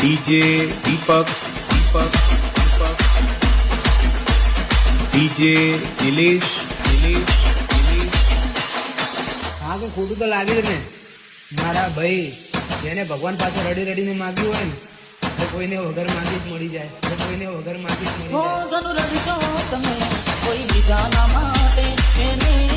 DJ दीपक DJ Nilesh हाँ के खोटू तो लागे ने मारा भाई जेने भगवान पास रड़ी रड़ी ने मांग्યું હોય ને તો કોઈને વગર માંગી જ મળી જાય કોઈને વગર માંગી જ મળી જાય ધનુ રવિશો તમે કોઈ બીજાના માટે એને